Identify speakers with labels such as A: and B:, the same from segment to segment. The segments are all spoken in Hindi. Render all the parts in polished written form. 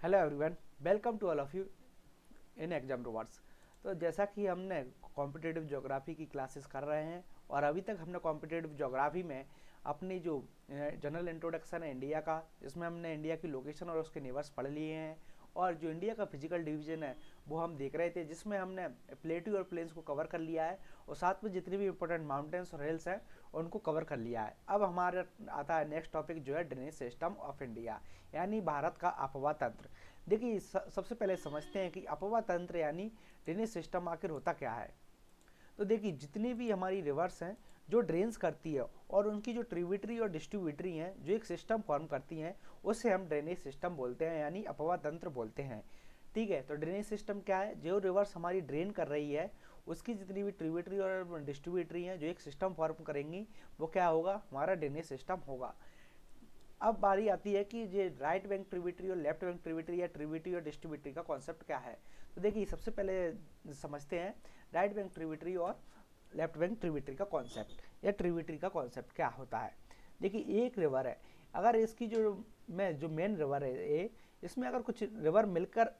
A: Hello everyone, welcome to all of you in Exam Rovers. तो जैसा कि हमने कॉम्पिटिटिव ज्योग्राफी की क्लासेस कर रहे हैं और अभी तक हमने कॉम्पिटिटिव ज्योग्राफी में अपनी जो जनरल इंट्रोडक्शन है इंडिया का, जिसमें हमने इंडिया की लोकेशन और उसके नेबर्स पढ़ लिए हैं, और जो इंडिया का फिजिकल डिवीजन है वो हम देख रहे थे, जिसमें हमने प्लेटू और प्लेन्स को कवर कर लिया है और साथ में जितनी भी इंपॉर्टेंट माउंटेन्स और हिल्स हैं उनको कवर कर लिया है। अब हमारा आता है नेक्स्ट टॉपिक, जो है ड्रेनेज सिस्टम ऑफ इंडिया, यानी भारत का अपवा तंत्र। देखिए सबसे पहले समझते हैं कि अपवा तंत्र यानी ड्रेनेज सिस्टम आखिर होता क्या है। तो देखिए जितनी भी हमारी रिवर्स हैं जो ड्रेन्स करती है और उनकी जो ट्रिब्यूटरी और डिस्ट्रीब्यूटरी हैं जो एक सिस्टम फॉर्म करती हैं, उसे हम ड्रेनेज सिस्टम बोलते हैं, यानी अपवा तंत्र बोलते हैं। ठीक है, तो ड्रेनेज सिस्टम क्या है? जो रिवर्स हमारी ड्रेन कर रही है उसकी जितनी भी ट्रिब्यूटरी और डिस्ट्रीब्यूटरी हैं जो एक सिस्टम फॉर्म करेंगी, वो क्या होगा? हमारा ड्रेनेज सिस्टम होगा। अब बारी आती है कि ये राइट बैंक ट्रिब्यूटरी और लेफ्ट बैंक ट्रिब्यूटरी या ट्रिब्यूटरी और डिस्ट्रीब्यूटरी का कॉन्सेप्ट क्या है। तो देखिए सबसे पहले समझते हैं राइट बैंक ट्रिब्यूटरी और लेफ्ट बैंक ट्रिब्यूटरी का कॉन्सेप्ट या ट्रिब्यूटरी का कॉन्सेप्ट क्या होता है। देखिए एक रिवर है, अगर इसकी जो मेन रिवर है इसमें अगर कुछ रिवर मिलकर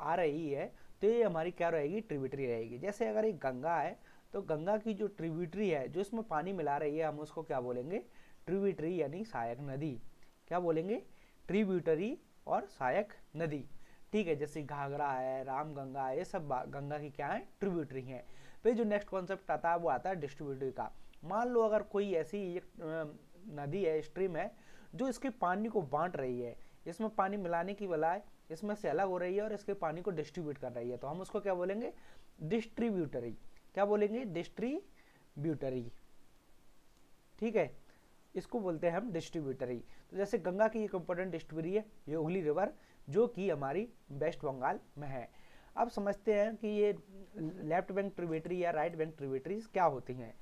A: आ रही है तो ये हमारी क्या रहेगी? ट्रिब्यूटरी रहेगी। जैसे अगर एक गंगा है तो गंगा की जो ट्रिब्यूटरी है जो इसमें पानी मिला रही है, हम उसको क्या बोलेंगे? ट्रिब्यूटरी यानी सहायक नदी। क्या बोलेंगे? ट्रिब्यूटरी और सहायक नदी। ठीक है, जैसे घाघरा है, रामगंगा है, ये सब गंगा की क्या है? ट्रिब्यूटरी हैं। फिर जो नेक्स्ट कॉन्सेप्ट आता है वो आता है डिस्ट्रीब्यूटरी का। मान लो अगर कोई ऐसी नदी है, स्ट्रीम है, जो इसके पानी को बांट रही है, इसमें पानी मिलाने की बजाय इसमें से अलग हो रही है और इसके पानी को डिस्ट्रीब्यूट कर रही है, तो हम उसको क्या बोलेंगे? डिस्ट्रीब्यूटरी। क्या बोलेंगे? डिस्ट्रीब्यूटरी। ठीक है, इसको बोलते हैं हम डिस्ट्रीब्यूटरी। तो जैसे गंगा की एक इंपॉर्टेंट डिस्ट्रीब्यूटरी है ये हुगली रिवर, जो कि हमारी वेस्ट बंगाल में है। अब समझते हैं कि ये लेफ्ट बैंक ट्रिब्यूटरी या राइट बैंक ट्रिब्यूटरीज क्या होती हैं।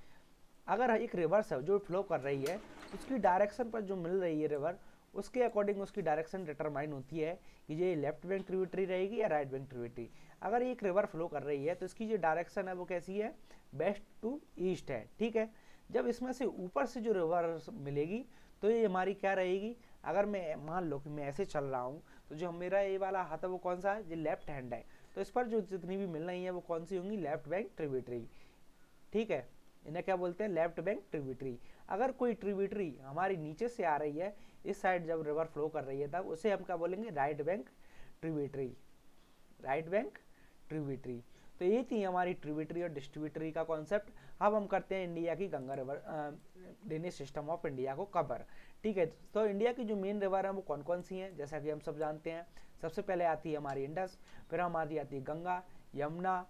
A: अगर एक रिवर है जो फ्लो कर रही है, उसकी डायरेक्शन पर जो मिल रही है रिवर, उसके अकॉर्डिंग उसकी डायरेक्शन डिटरमाइन होती है कि ये लेफ्ट बैंक ट्रिब्यूटरी रहेगी या राइट बैंक ट्रिब्यूटरी। अगर एक रिवर फ्लो कर रही है तो इसकी जो डायरेक्शन है वो कैसी है? वेस्ट टू ईस्ट है। ठीक है, जब इसमें से ऊपर से जो रिवर मिलेगी तो ये हमारी क्या रहेगी? अगर मैं मान लो कि मैं ऐसे चल रहा हूँ तो जो मेरा ये वाला हाथ है वो कौन सा है? ये लेफ्ट हैंड है, तो इस पर जो जितनी भी मिल रही है वो कौन सी होंगी? Left bank tributary. ठीक है, इन्हें क्या बोलते हैं? Left bank tributary. अगर कोई ट्रिब्यूटरी हमारी नीचे से आ रही है, इस साइड जब रिवर फ्लो कर रही है, तब उसे हम क्या बोलेंगे? Right bank tributary. Right bank tributary. तो ये थी हमारी ट्रिब्यूटरी और डिस्ट्रीब्यूटरी का कॉन्सेप्ट। अब हम करते हैं इंडिया की Ganga river drainage system of India को कवर। ठीक है, तो इंडिया की जो मेन रिवर है वो कौन कौन सी हैं, जैसा कि हम सब जानते हैं। सबसे पहले आती है हमारी इंडस, फिर हमारी आती है गंगा, यमुना,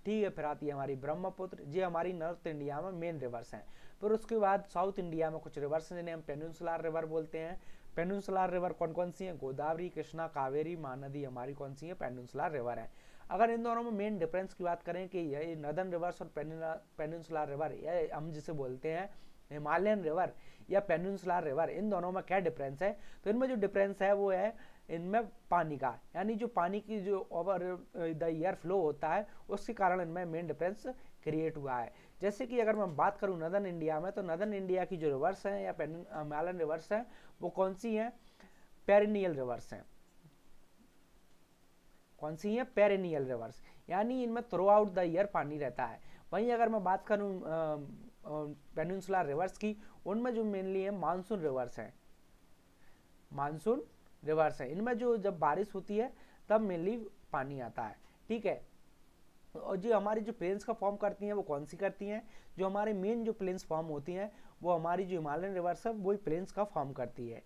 A: ठीक है, फिर आती है हमारी ब्रह्मपुत्र। ये हमारी नॉर्थ इंडिया में मेन रिवर्स हैं। फिर उसके बाद साउथ इंडिया में कुछ रिवर्स हैं जिन्हें हम पेनिनसुलर रिवर बोलते हैं। पेनिनसुलर रिवर कौन कौन सी हैं? गोदावरी, कृष्णा, कावेरी, महानदी हमारी कौन सी है? पेनिनसुलर रिवर है। अगर इन दोनों में मेन डिफरेंस की बात करें कि ये नदर्न रिवर्स और पेनिनसुलर रिवर, ये हम जिसे बोलते हैं हिमालयन रिवर या पेनिनसुलर रिवर, इन दोनों में क्या डिफरेंस है? तो इनमें जो डिफरेंस है वो है इनमें पानी का, यानी जो पानी की जो ओवर द ईयर फ्लो होता है उसके कारण इनमें मेन डिफरेंस क्रिएट हुआ है। जैसे कि अगर मैं बात करूं नदर्न इंडिया में, तो नदर्न इंडिया की जो रिवर्स हैं या हिमालयन रिवर्स हैं वो कौन सी हैं? पेरिनियल रिवर्स हैं। कौन सी है? पेरिनियल रिवर्स, यानी इनमें थ्रू आउट द ईयर पानी रहता है। वहीं अगर मैं बात करूं पेनिनसुलर रिवर्स की, उनमें जो मेनली है मानसून रिवर्स हैं। मानसून रिवर्स है, इनमें जो जब बारिश होती है तब मेनली पानी आता है। ठीक है, और जो हमारी जो प्लेन्स का फॉर्म करती हैं वो कौन सी करती हैं? जो हमारे मेन जो प्लेन्स फॉर्म होती हैं वो हमारी जो हिमालयन रिवर्स है वही प्लेन्स का फॉर्म करती है।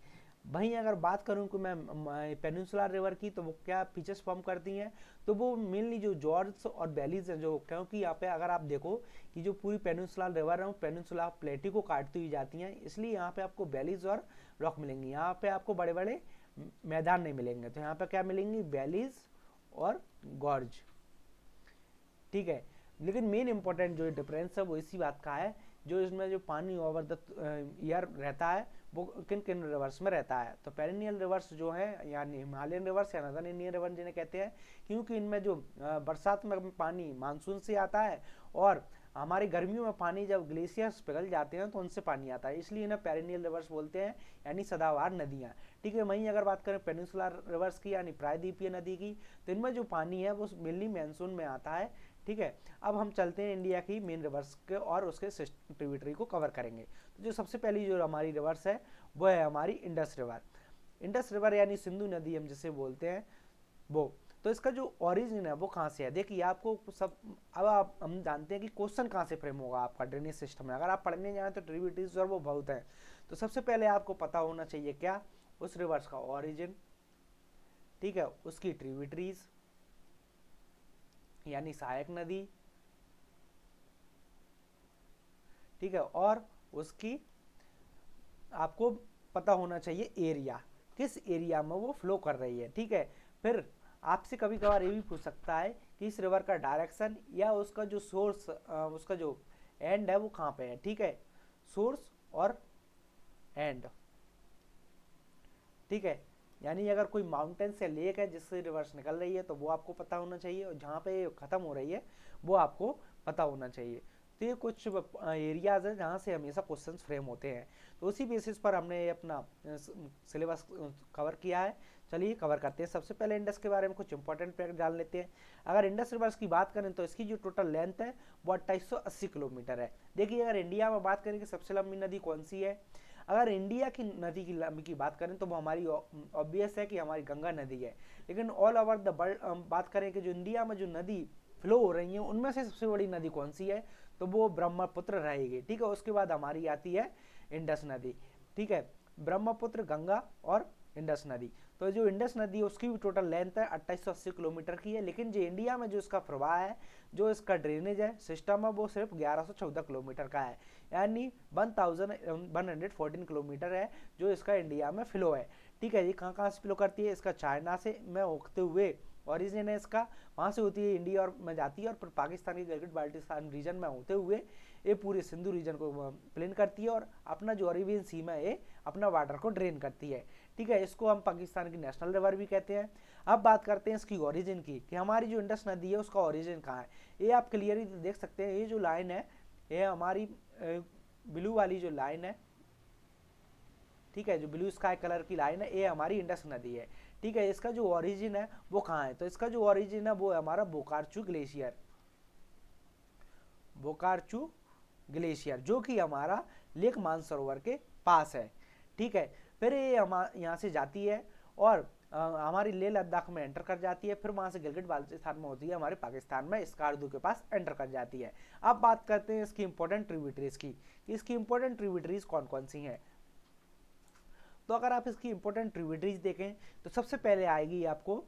A: वहीं अगर बात करूं कि मैं पेनिनसुलर रिवर की, तो वो क्या फीचर्स फॉर्म करती हैं? तो वो मेनली जो जॉर्ड्स और वैलीज हैं, जो क्योंकि यहाँ पे अगर आप देखो कि जो पूरी पेनिनसुलर रिवर है वो पेनिनसुलर प्लेटू को काटती हुई जाती हैं, इसलिए यहाँ पे आपको वैलीज और रॉक मिलेंगी। यहाँ पे आपको बड़े बड़े मैदान नहीं मिलेंगे, तो यहाँ पे क्या मिलेंगी? वैलीज और गॉर्ज। ठीक है, लेकिन मेन इंपॉर्टेंट जो डिफरेंस है वो इसी बात का है, जो इसमें जो पानी ओवर द ईयर रहता है वो किन किन रिवर्स में रहता है। तो पेरिनियल रिवर्स जो है, यानी हिमालयन रिवर्स या नदर्न इंडियन रिवर जिन्हें कहते हैं, क्योंकि इनमें जो बरसात में पानी मानसून से आता है और हमारी गर्मियों में पानी जब ग्लेशियर्स पिघल जाते हैं तो उनसे पानी आता है, इसलिए इन्हें पेरिनियल रिवर्स बोलते हैं, यानी सदाबहार नदियाँ। ठीक है, वहीं अगर बात करें पेनिनसुलर रिवर्स की यानी प्रायद्वीपीय नदी की, तो इनमें जो पानी है वो मेनली मानसून में आता है। ठीक है, अब हम चलते हैं इंडिया की मेन रिवर्स के और उसके ट्रिब्यूटरी को कवर करेंगे। तो जो सबसे पहली जो हमारी रिवर्स है वो है हमारी इंडस रिवर। इंडस रिवर यानी सिंधु नदी हम जिसे बोलते हैं वो। तो इसका जो ओरिजिन है वो कहाँ से है, देखिए आपको सब, अब आप हम जानते हैं कि क्वेश्चन कहाँ से फ्रेम होगा आपका ड्रेनेज सिस्टम में। अगर आप पढ़ने जाएं तो ट्रिब्यूटरीज और वो बहुत है, तो सबसे पहले आपको पता होना चाहिए क्या, उस रिवर्स का ओरिजिन, ठीक है, उसकी ट्रिब्यूटरीज यानी सहायक नदी, ठीक है, और उसकी आपको पता होना चाहिए एरिया, किस एरिया में वो फ्लो कर रही है। ठीक है, फिर आपसे कभी कभार ये भी पूछ सकता है कि इस रिवर का डायरेक्शन या उसका जो सोर्स, उसका जो एंड है वो कहाँ पे है। ठीक है, सोर्स और एंड, ठीक है, यानी अगर कोई माउंटेन से लेक है जिससे रिवर्स निकल रही है तो वो आपको पता होना चाहिए, और जहाँ पे खत्म हो रही है वो आपको पता होना चाहिए। तो ये कुछ एरियाज है जहाँ से हमेशा क्वेश्चंस फ्रेम होते हैं, तो उसी बेसिस पर हमने अपना सिलेबस कवर किया है। चलिए कवर करते हैं। सबसे पहले इंडस के बारे में कुछ इंपॉर्टेंट फैक्ट जान लेते हैं। अगर इंडस रिवर्स की बात करें तो इसकी जो टोटल लेंथ है वो 2880 किलोमीटर है। देखिए अगर इंडिया में बात करें कि सबसे लंबी नदी कौन सी है, अगर इंडिया की नदी की लंबी की बात करें तो वो हमारी ऑब्वियस है कि हमारी गंगा नदी है। लेकिन ऑल ओवर द वर्ल्ड बात करें कि जो इंडिया में जो नदी फ्लो हो रही है उनमें से सबसे बड़ी नदी कौन सी है, तो वो ब्रह्मपुत्र रहेगी। ठीक है, उसके बाद हमारी आती है इंडस नदी। ठीक है, ब्रह्मपुत्र, गंगा और इंडस नदी। तो जो इंडस नदी है उसकी भी टोटल लेंथ है 2880 किलोमीटर की है, लेकिन जो इंडिया में जो इसका प्रवाह है, जो इसका ड्रेनेज है सिस्टम है, वो सिर्फ 1114 किलोमीटर का है, यानी 1114 किलोमीटर है जो इसका इंडिया में फ्लो है। ठीक है, ये कहाँ कहाँ से फ्लो करती है, इसका चाइना से में होते हुए ओरिजिन है इसका, वहाँ से होती है इंडिया और में जाती है, और फिर पाकिस्तान के गिलगिट बाल्टिस्तान रीजन में होते हुए ये पूरे सिंधु रीजन को प्लेन करती है, और अपना जो अरेबियन सी में ये अपना वाटर को ड्रेन करती है। ठीक है, इसको हम पाकिस्तान की नेशनल रिवर भी कहते हैं। अब बात करते हैं इसकी ओरिजिन की, कि हमारी जो इंडस नदी है उसका ओरिजिन कहाँ है। ये आप क्लियरली देख सकते हैं, ये जो लाइन है ये हमारी ब्लू वाली जो लाइन है, ठीक है, जो ब्लू स्काई कलर की लाइन है, ये हमारी इंडस नदी है। ठीक है, इसका जो ओरिजिन है वो कहाँ है, तो इसका जो ओरिजिन है वो है हमारा बोकारचू ग्लेशियर, बोकारचू ग्लेशियर, जो कि हमारा लेक मानसरोवर के पास है। ठीक है, फिर ये यहाँ से जाती है और हमारी लेह लद्दाख में एंटर कर जाती है, फिर वहाँ से गिलगिट बाल्टिस्तान में होती है, हमारे पाकिस्तान में स्कार्दू के पास एंटर कर जाती है। अब बात करते हैं इसकी इंपॉर्टेंट ट्रिब्यूटरीज की, इसकी इंपॉर्टेंट ट्रिब्यूटरीज कौन कौन सी हैं। तो अगर आप इसकी इंपॉर्टेंट ट्रिब्यूटरीज देखें तो सबसे पहले आएगी आपको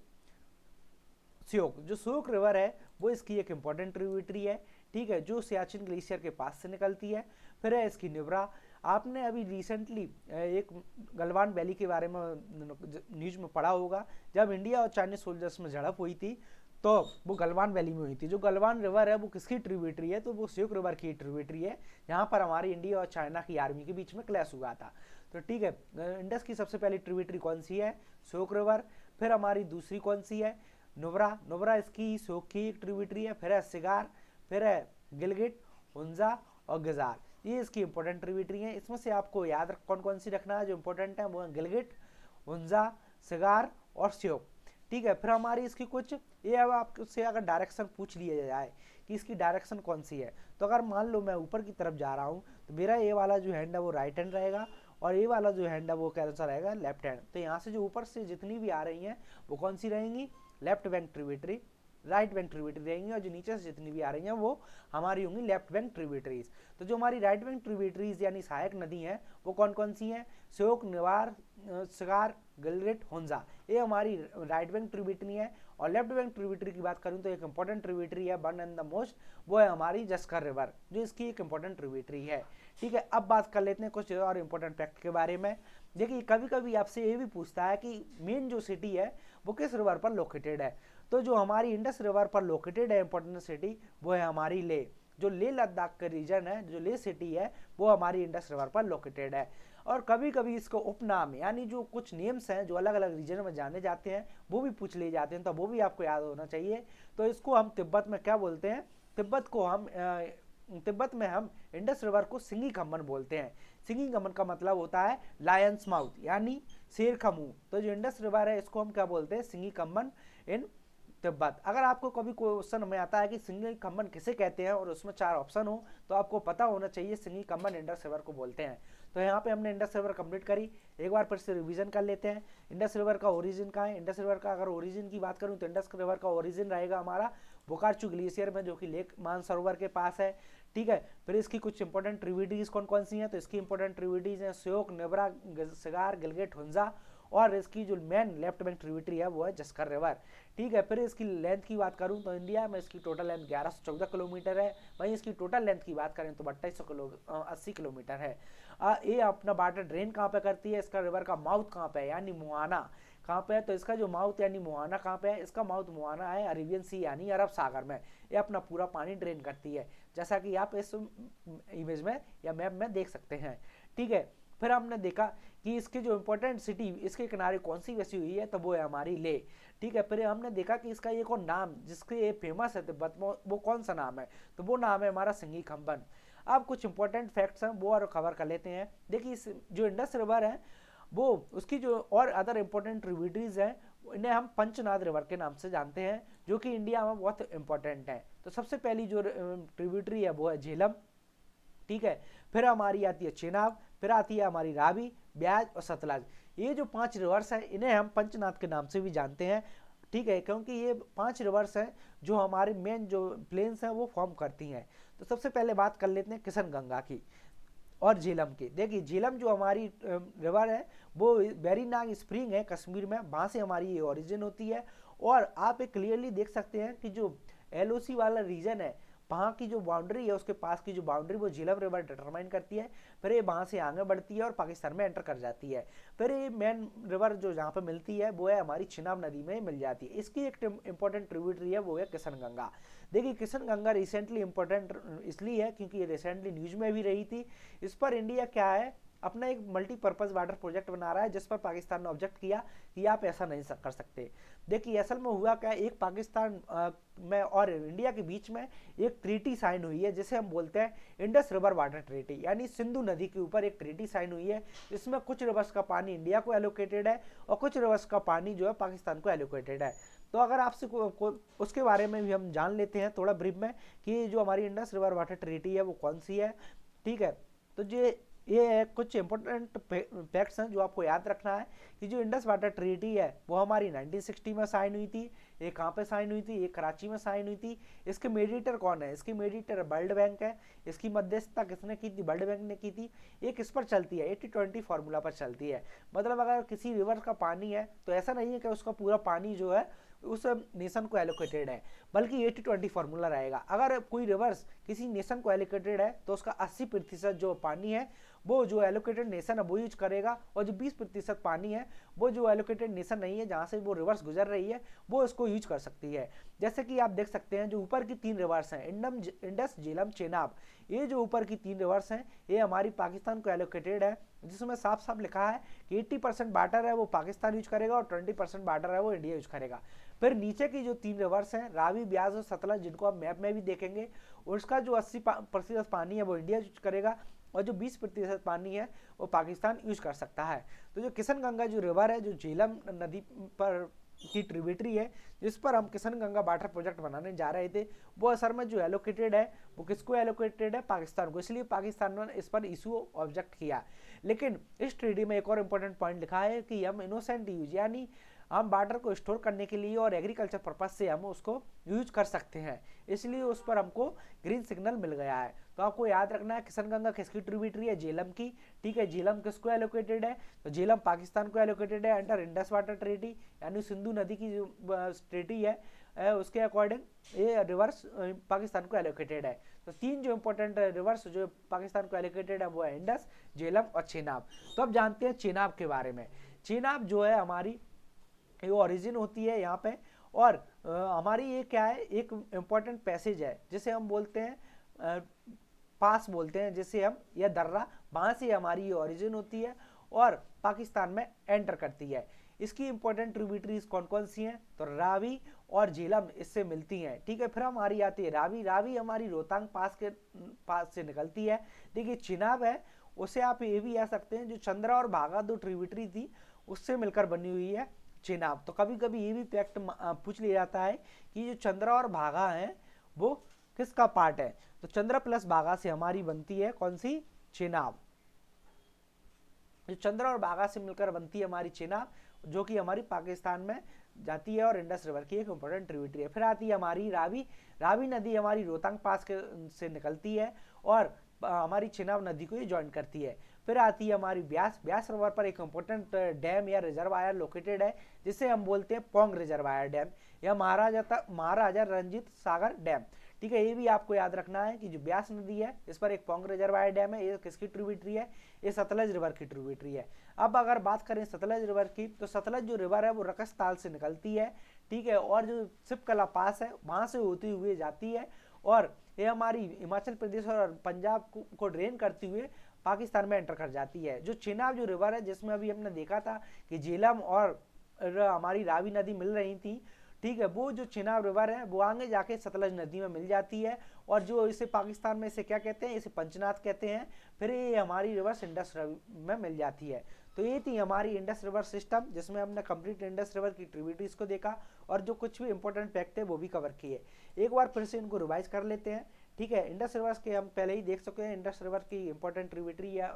A: श्योक। जो श्योक रिवर है वो इसकी एक इंपॉर्टेंट ट्रिब्यूटरी है। ठीक है, जो सियाचिन ग्लेशियर के पास से निकलती है। फिर है इसकी निवरा। आपने अभी रिसेंटली एक गलवान वैली के बारे में न्यूज में पढ़ा होगा, जब इंडिया और चाइनीज सोल्जर्स में झड़प हुई थी तो वो गलवान वैली में हुई थी। जो गलवान रिवर है वो किसकी ट्रिब्यूटरी है, तो वो श्योक रिवर की ट्रिब्यूटरी है, जहाँ पर हमारी इंडिया और चाइना की आर्मी के बीच में क्लैश हुआ था। तो ठीक है, इंडस की सबसे पहली ट्रिब्यूटरी कौन सी है, श्योक रिवर। फिर हमारी दूसरी कौन सी है, नुब्रा। नुब्रा इसकी श्योक की एक ट्रिब्यूटरी है। फिर है सिगार, फिर है गिलगिट, हुंजा और गजार, ये इसकी इंपॉर्टेंट ट्रिब्यूटरी है। इसमें से आपको याद कौन कौन सी रखना है जो इंपॉर्टेंट है, वो है गिलगिट, हुंजा, सिगार और श्योक। ठीक है, फिर हमारी इसकी कुछ, ये अब आपसे अगर डायरेक्शन पूछ लिया जाए कि इसकी डायरेक्शन कौन सी है, तो अगर मान लो मैं ऊपर की तरफ जा रहा हूँ तो मेरा ये वाला जो हैंड है वो राइट हैंड रहेगा, और ये वाला जो हैंड है वो कैसा रहेगा, लेफ्ट हैंड। तो यहाँ से जो ऊपर से जितनी भी आ रही हैं वो कौन सी रहेंगी, left bank tributary, right bank tributary रहेंगी, और जो नीचे से जितनी भी आ रही हैं वो हमारी होंगी लेफ्ट बैंक ट्रिब्यूटरीज। तो जो हमारी राइट बैंक ट्रिब्यूटरीज यानी सहायक नदी हैं वो कौन कौन सी हैं, श्योक, निवार, सिगार, गिलगिट, हुंजा, ये हमारी राइट बैंक ट्रिब्यूटरी है। और लेफ्ट बैंक ट्रिब्यूटरी की बात करूँ तो एक इंपॉर्टेंट ट्रिब्यूटरी है, वन एंड द मोस्ट, वो है हमारी जस्कर रिवर, जो इसकी एक इंपॉर्टेंट ट्रिब्यूटरी है। ठीक है, अब बात कर लेते हैं कुछ और इंपॉर्टेंट फैक्ट के बारे में। देखिए कभी कभी आपसे ये भी पूछता है कि मेन जो सिटी है वो किस रिवर पर लोकेटेड है, तो जो हमारी इंडस रिवर पर लोकेटेड है इंपॉर्टेंट सिटी वो है हमारी लेह। जो लेह लद्दाख का रीजन है, जो लेह सिटी है वो हमारी इंडस रिवर पर लोकेटेड है। और कभी कभी इसको उपनाम यानी जो कुछ नेम्स हैं जो अलग अलग रीजन में जाने जाते हैं वो भी पूछ लिए जाते हैं, तो वो भी आपको याद होना चाहिए। तो इसको हम तिब्बत में क्या बोलते हैं, तिब्बत को हम तिब्बत में हम इंडस रिवर को सिंगी खम्बन बोलते हैं। सिंगी खम्बन का मतलब होता है लायंस माउथ यानी शेर का मुंह। तो जो इंडस रिवर है इसको हम क्या बोलते हैं, सिंगी खम्बन इन तिब्बत। अगर आपको कभी क्वेश्चन में आता है कि सिंगी खम्बन किसे कहते हैं और उसमें 4 ऑप्शन हो तो आपको पता होना चाहिए सिंगी खम्बन इंडस रिवर को बोलते हैं। तो यहाँ पे हमने इंडस रिवर कंप्लीट करी, एक बार फिर से रिवीजन कर लेते हैं। इंडस रिवर का ओरिजिन कहाँ है? इंडस रिवर का अगर ओरिजिन की बात करूँ तो इंडस रिवर का ओरिजिन रहेगा हमारा बोकार्चू ग्लेशियर में, जो कि लेक मानसरोवर के पास है। ठीक है, फिर इसकी कुछ इंपॉर्टेंट ट्रिब्यूटरीज कौन कौन सी हैं? तो इसकी इंपॉर्टेंट ट्रिब्यूटरीज हैं श्योक, नेब्रा, सिगार, गिलगिट, हुंजा, और इसकी जो मेन लेफ्ट बैंक ट्रिब्यूटरी है वो है जस्कर रिवर। ठीक है, फिर इसकी लेंथ की बात करूं तो इंडिया में इसकी टोटल लेंथ 1114 किलोमीटर है। वहीं इसकी टोटल लेंथ की बात करें तो 2880 किलोमीटर है। ये अपना वाटर ड्रेन कहाँ पे करती है? इसका रिवर का माउथ कहाँ पे है यानी मुहाना कहाँ पे है? तो इसका जो माउथ यानी मुहाना कहाँ पे है? इसका माउथ मुहाना है अरेबियन सी यानी अरब सागर में। ये अपना पूरा पानी ड्रेन करती है, जैसा कि आप इस इमेज में या मैप में देख सकते हैं। ठीक है, फिर हमने देखा कि इसकी जो इम्पोर्टेंट सिटी इसके किनारे कौन सी वैसी हुई है, तो वो है हमारी ले। ठीक है, फिर हमने देखा कि इसका एक और नाम जिसके ये फेमस है तिब्बत में, वो कौन सा नाम है? तो वो नाम है हमारा सिंगी खम्बन। अब कुछ इंपॉर्टेंट फैक्ट्स हैं वो और कवर कर लेते हैं। देखिए इस जो इंडस रिवर है वो उसकी जो और अदर इंपॉर्टेंट ट्रिब्यूटरीज हैं इन्हें हम पंचनाद रिवर के नाम से जानते हैं, जो कि इंडिया में बहुत इंपॉर्टेंट है। तो सबसे पहली जो ट्रिब्यूटरी है वो है झेलम। ठीक है, फिर हमारी आती है चेनाब, फिर आती है हमारी रावी, ब्याज और सतलज। ये जो 5 रिवर्स हैं इन्हें हम पंचनाद के नाम से भी जानते हैं। ठीक है, क्योंकि ये 5 रिवर्स हैं जो हमारे मेन जो प्लेन्स हैं वो फॉर्म करती हैं। तो सबसे पहले बात कर लेते हैं किशन गंगा की और झेलम की। देखिए झेलम जो हमारी रिवर है वो वेरीनाग स्प्रिंग है कश्मीर में, वहाँ से हमारी ये ओरिजिन होती है। और आप एक क्लियरली देख सकते हैं कि जो एलओसी वाला रीजन है वहाँ की जो बाउंड्री है उसके पास की जो बाउंड्री वो झेलम रिवर डिटरमाइन करती है। फिर ये वहाँ से आगे बढ़ती है और पाकिस्तान में एंटर कर जाती है। फिर ये मेन रिवर जो जहाँ पे मिलती है वो है हमारी चिनाब नदी में मिल जाती है। इसकी एक इंपॉर्टेंट ट्रिब्यूटरी है वो है किशन गंगा। देखिए किशन गंगा रिसेंटली इंपॉर्टेंट इसलिए है क्योंकि ये रिसेंटली न्यूज में भी रही थी। इस पर इंडिया क्या है अपना एक मल्टीपर्पज़ वाटर प्रोजेक्ट बना रहा है, जिस पर पाकिस्तान ने ऑब्जेक्ट किया कि आप ऐसा नहीं कर सकते। देखिए असल में हुआ क्या, एक पाकिस्तान में और इंडिया के बीच में एक ट्रीटी साइन हुई है जिसे हम बोलते हैं इंडस रिवर वाटर ट्रीटी, यानी सिंधु नदी के ऊपर एक ट्रीटी साइन हुई है जिसमें कुछ रिवर्स का पानी इंडिया को एलोकेटेड है और कुछ रिवर्स का पानी जो है पाकिस्तान को एलोकेटेड है। तो अगर आपसे उसके बारे में भी हम जान लेते हैं थोड़ा ब्रीफ में कि जो हमारी इंडस रिवर वाटर ट्रीटी है वो कौन सी है। ठीक है, तो ये कुछ इंपॉर्टेंट फैक्ट्स हैं जो आपको याद रखना है कि जो इंडस वाटर ट्रीटी है वो हमारी 1960 में साइन हुई थी। ये कहाँ पे साइन हुई थी? ये कराची में साइन हुई थी। इसके मेडिएटर कौन है? इसकी मेडिएटर वर्ल्ड बैंक है। इसकी मध्यस्थता किसने की थी? वर्ल्ड बैंक ने की थी। ये किस पर चलती है? 80-20 फार्मूला पर चलती है। मतलब अगर किसी रिवर का पानी है तो ऐसा नहीं है कि उसका पूरा पानी जो है उस नेशन को एलोकेटेड है, बल्कि 80-20 फार्मूला रहेगा। अगर कोई रिवर्स किसी नेशन को एलोकेटेड है तो उसका 80% जो पानी है वो जो एलोकेटेड नेशन है वो यूज करेगा, और जो 20% पानी है वो जो एलोकेटेड नेशन नहीं है जहाँ से वो रिवर्स गुजर रही है वो इसको यूज कर सकती है। जैसे कि आप देख सकते हैं जो ऊपर की 3 रिवर्स हैं इंडस, झेलम, चेनाब, ये जो ऊपर की 3 रिवर्स हैं ये हमारी पाकिस्तान को एलोकेटेड है, जिसमें साफ साफ लिखा है कि 80% वाटर है वो पाकिस्तान यूज करेगा और 20% वाटर है वो इंडिया यूज करेगा। फिर नीचे की जो 3 रिवर्स हैं रावी, ब्यास और सतलज, जिनको आप मैप में भी देखेंगे, उसका जो 80% पानी है वो इंडिया यूज करेगा और जो 20% पानी है वो पाकिस्तान यूज कर सकता है। तो जो किशन गंगा जो रिवर है जो झेलम नदी पर की ट्रिब्यूटरी है जिस पर हम किशन गंगा वाटर प्रोजेक्ट बनाने जा रहे थे, वो असल में जो एलोकेटेड है वो किसको एलोकेटेड है? पाकिस्तान को। इसलिए पाकिस्तान ने इस पर इशू ऑब्जेक्ट किया। लेकिन इस ट्रीटी में एक और इम्पोर्टेंट पॉइंट लिखा है कि हम इनोसेंट यूज यानी हम वाटर को स्टोर करने के लिए और एग्रीकल्चर पर्पज से हम उसको यूज कर सकते हैं, इसलिए उस पर हमको ग्रीन सिग्नल मिल गया है। तो आपको याद रखना है किशन गंगा किसकी ट्रिब्यूटरी है? झेलम की। ठीक है, झेलम किसको एलोकेटेड है? तो झेलम पाकिस्तान को एलोकेटेड है अंडर इंडस वाटर ट्रीटी, यानी सिंधु नदी की जो ट्रीटी है उसके अकॉर्डिंग ये रिवर्स पाकिस्तान को एलोकेटेड है। तो 3 जो इंपॉर्टेंट रिवर्स जो पाकिस्तान को एलोकेटेड है वो है इंडस, झेलम और चेनाब। तो अब जानते हैं चेनाब के बारे में। चेनाब जो है हमारी ये ओरिजिन होती है यहाँ पे, और हमारी ये क्या है, एक इम्पॉर्टेंट पैसेज है जिसे हम बोलते हैं पास बोलते हैं, जिसे हम या दर्रा, वहाँ से हमारी ये ओरिजिन होती है। और पाकिस्तान में एंटर करती है। इसकी इंपॉर्टेंट ट्रिब्यूटरीज कौन कौन सी हैं, तो रावी और झेलम इससे मिलती हैं। ठीक है, फिर हमारी आती है रावी। रावी हमारी रोहतांग पास के पास से निकलती है। देखिए चिनाब है, उसे आप ये भी कह सकते हैं जो चंद्रा और भागा दो ट्रिब्यूटरी थी उससे मिलकर बनी हुई है चेनाब। तो कभी कभी ये भी फैक्ट पूछ लिया जाता है कि जो चंद्रा और भागा है वो किसका पार्ट है, तो चंद्रा प्लस भागा से हमारी बनती है कौन सी, चेनाब। जो चंद्रा और भागा से मिलकर बनती है हमारी चेनाब, जो कि हमारी पाकिस्तान में जाती है और इंडस रिवर की एक इंपॉर्टेंट ट्रिब्यूटरी है। फिर आती है हमारी रावी। रावी नदी हमारी रोहतांग पास के से निकलती है और हमारी चेनाब नदी को ये ज्वाइन करती है। फिर आती है हमारी ब्यास। ब्यास रिवर पर एक इंपॉर्टेंट डैम या रिजर्वायर लोकेटेड है जिसे हम बोलते हैं पोंग रिजर्वायर डैम या महाराजा रंजीत सागर डैम। ठीक है, ये भी आपको याद रखना है कि जो ब्यास नदी है इस पर एक पोंग रिजर्वायर डैम है। ये किसकी ट्रिब्यूटरी है, ये सतलज रिवर की ट्रिब्यूटरी है। अब अगर बात करें सतलज रिवर की, तो सतलज जो रिवर है वो रकस ताल से निकलती है। ठीक है, और जो सिपकला पास है वहां से होती हुई जाती है और ये हमारी हिमाचल प्रदेश और पंजाब को ड्रेन करती हुए पाकिस्तान में एंटर कर जाती है। जो चेनाब जो रिवर है जिसमें अभी हमने देखा था कि झेलम और हमारी रावी नदी मिल रही थी, ठीक है, वो जो चेनाब रिवर है वो आगे जाके सतलज नदी में मिल जाती है और जो इसे पाकिस्तान में इसे क्या कहते हैं, इसे पंचनाद कहते हैं। फिर ये हमारी रिवर्स इंडस में मिल जाती है। तो ये थी हमारी इंडस रिवर सिस्टम जिसमें हमने कंप्लीट इंडस रिवर की ट्रिब्यूटरीज को देखा और जो कुछ भी इंपॉर्टेंट फैक्ट है वो भी कवर किए। एक बार फिर से इनको रिवाइज कर लेते हैं। ठीक है, इंडस रिवर के हम पहले ही देख चुके हैं, इंडस रिवर की इंपॉर्टेंट ट्रिब्यूटरी है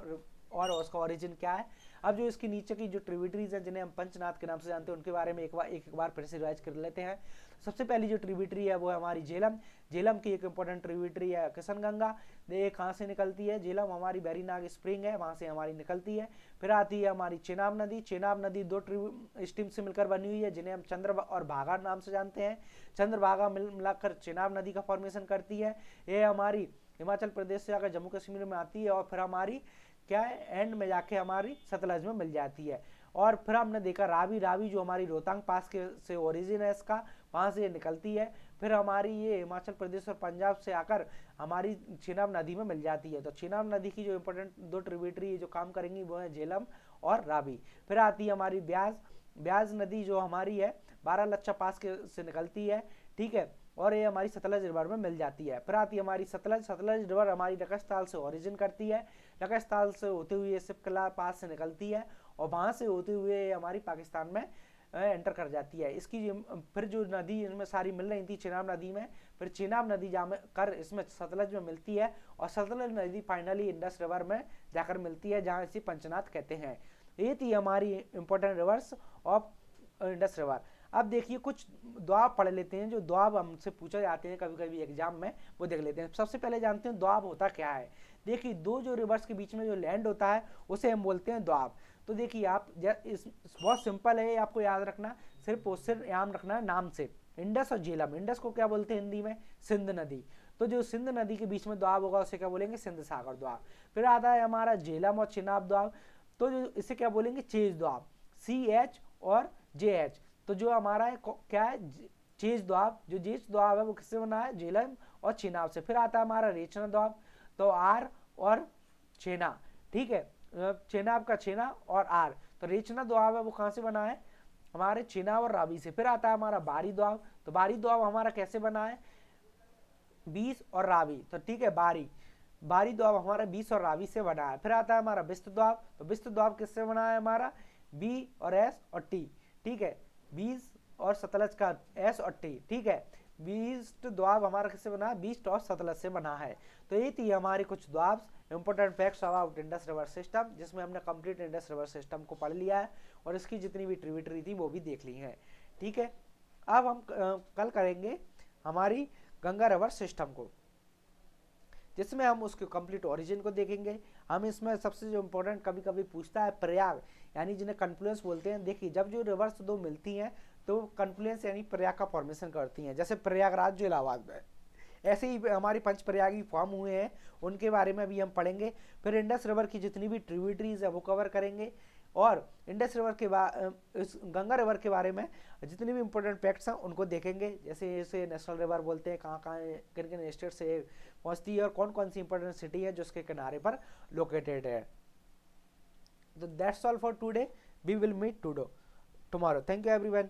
A: और उसका ओरिजिन क्या है। अब जो इसकी नीचे की जो ट्रिब्यूटरीज हैं जिन्हें हम पंचनाद के नाम से जानते हैं उनके बारे में एक बार फिर से रिवाइज कर लेते हैं। सबसे पहली जो ट्रिब्यूटरी है वो है हमारी झेलम। झेलम की एक इंपॉर्टेंट ट्रिब्यूटरी है किशनगंगा। ये कहाँ से निकलती है, झेलम हमारी बैरीनाग स्प्रिंग है वहाँ से हमारी निकलती है। फिर आती है हमारी चेनाब नदी। चेनाब नदी दो स्ट्रीम से मिलकर बनी हुई है जिन्हें हम चंद्र और भागा नाम से जानते हैं। चंद्र भागा मिलाकर चेनाब नदी का फॉर्मेशन करती है। ये हमारी हिमाचल प्रदेश से आकर जम्मू कश्मीर में आती है और फिर हमारी क्या है एंड में जाके हमारी सतलज में मिल जाती है। और फिर हमने देखा रावी। रावी जो हमारी रोहतांग पास के से ओरिजिन है इसका, वहाँ से ये निकलती है। फिर हमारी ये हिमाचल प्रदेश और पंजाब से आकर हमारी चेनाब नदी में मिल जाती है। तो चेनाब नदी की जो इंपॉर्टेंट दो ट्रिब्यूटरी जो काम करेंगी वो है झेलम और रावी। फिर आती है हमारी ब्यास। ब्यास नदी जो हमारी है बारालाचा पास के से निकलती है। ठीक है, और ये हमारी सतलज रिवर में मिल जाती है। फिर आती है हमारी सतलज। सतलज रिवर हमारी रकसताल से ओरिजिन करती है। रकसताल से होते हुए सिपकला पास से निकलती है और वहाँ से होते हुए हमारी पाकिस्तान में एंटर कर जाती है। इसकी फिर जो नदी इनमें सारी मिल रही थी चेनाब नदी में, फिर चेनाब नदी जा कर इसमें सतलज में मिलती है और सतलज नदी फाइनली इंडस रिवर में जाकर मिलती है जहाँ इसे पंचनाद कहते हैं। ये थी हमारी important rivers of Indus river. अब देखिए कुछ द्वाब पढ़ लेते हैं जो द्वाब हमसे पूछे जाते हैं कभी कभी एग्जाम में, वो देख लेते हैं। सबसे पहले जानते हैं द्वाब होता क्या है। देखिए दो जो रिवर्स के बीच में जो लैंड होता है उसे हम बोलते हैं द्वाब। तो देखिए आप बहुत सिंपल है, आपको याद रखना, सिर्फ उससे याद रखना है नाम से। इंडस और झेलम, इंडस को क्या बोलते हैं हिंदी में, सिंध नदी। तो जो सिंध नदी के बीच में द्वाब होगा उसे क्या बोलेंगे, सिंध सागर द्वाब। फिर आता है हमारा झेलम और चिनाब द्वाब, तो जो इसे क्या बोलेंगे, चेज द्वाब, CH और JH। तो जो हमारा है क्या है, चेज द्वाब। जो चेज द्वाब है वो किससे बना है, झेलम और चिनाब से। फिर आता है हमारा रेचना द्वाब, तो R और छेना। ठीक है, चेनाब का छेना और R। तो रेचना द्वाब है वो कहाँ से बना है, हमारे चेनाब और रावी से। फिर आता है हमारा बारी द्वाब। तो बारी द्वाब हमारा कैसे बना है, 20 और रावी। तो ठीक है, बारी द्वाब हमारा 20 और रावी से बना है। फिर आता है हमारा बिस्त द्वाब। तो बिस्त द्वाब किससे बना है, हमारा B और S और T। ठीक है, 20 और सतलज का S और T। ठीक है, 20 द्वाब हमारा किससे बना है, 20 और सतलज से बना है। तो ये थी हमारी कुछ द्वाब important facts about Indus river system, जिसमें हमने कंप्लीट इंडस रिवर सिस्टम को पढ़ लिया है और इसकी जितनी भी ट्रिब्यूटरी थी वो भी देख ली है। ठीक है, अब हम कल करेंगे हमारी गंगा रिवर सिस्टम को, जिसमें हम उसके कंप्लीट ओरिजिन को देखेंगे। हम इसमें सबसे जो इम्पोर्टेंट कभी कभी पूछता है प्रयाग, यानी जिन्हें कन्फ्लुएंस बोलते हैं। देखिए जब जो रिवर्स दो मिलती हैं तो कन्फ्लुएंस यानी प्रयाग का फॉर्मेशन करती हैं, जैसे प्रयागराज जो इलाहाबाद में, ऐसे ही हमारी पंच प्रयागी फॉर्म हुए हैं, उनके बारे में भी हम पढ़ेंगे। फिर इंडस रिवर की जितनी भी ट्रिब्यूटरीज है वो कवर करेंगे और इंडस रिवर के इस गंगा रिवर के बारे में जितने भी इंपॉर्टेंट फैक्ट्स हैं उनको देखेंगे, जैसे इसे नेशनल रिवर बोलते हैं, कहाँ कहाँ किन किन स्टेट से पहुँचती है और कौन कौन सी इंपॉर्टेंट सिटी है जो उसके किनारे पर लोकेटेड है। तो that's all for today, we will meet tomorrow. Thank you everyone.